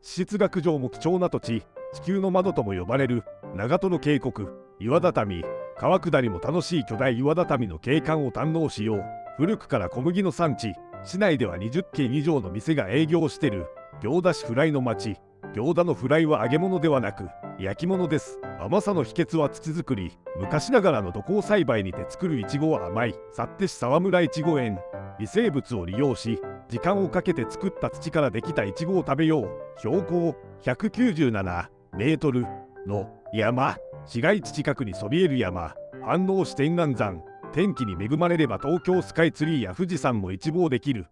地質学上も貴重な土地、地球の窓とも呼ばれる長瀞渓谷、岩畳、川下りも楽しい巨大岩畳の景観を堪能しよう。古くから小麦の産地、市内では20軒以上の店が営業してる行田市フライの町。行田のフライは揚げ物ではなく焼き物です。甘さの秘訣は土作り。昔ながらの土耕栽培にて作るいちごは甘い。幸手市沢村いちご園。微生物を利用し時間をかけて作った土からできたいちごを食べよう。標高197メートルの山、市街地近くにそびえる山、飯能市天安山。天気に恵まれれば東京スカイツリーや富士山も一望できる。